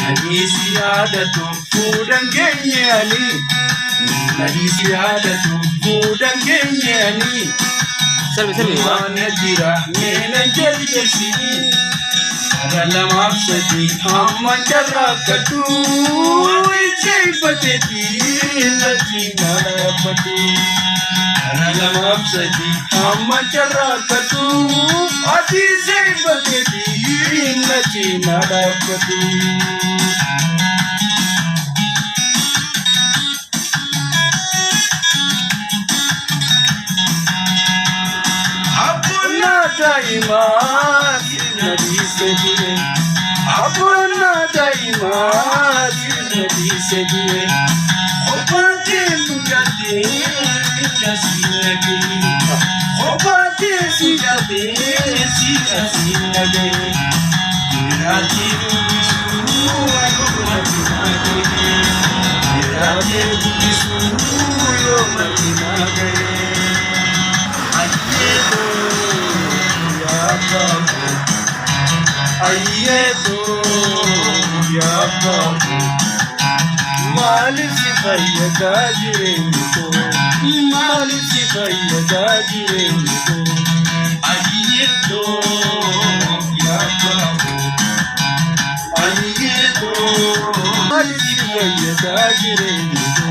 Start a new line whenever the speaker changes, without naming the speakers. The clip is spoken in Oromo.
Nadiisi yaadatu fuudhan keenyani. Nadiisi yaadatu fuudhan keenyani. Waan jira meena jaljalsi. Lamaaf sadii hamma carraaqatu. Isheeffateeti lati naabbatu. Lamaaf sadii hamma carraaqatu. Ati isheeffateeti lati naabbatu. Daimat nadi se diye, apna daimat nadi se diye, opate mujate kasinage, opate sujate kasinage, rati budisu matinage, rati budisu yo matinage, Ayyeto ya babu malisi fayyada jirenko malisi fayyada jirenko ayyeto ya babu ayyeto malisi fayyada jirenko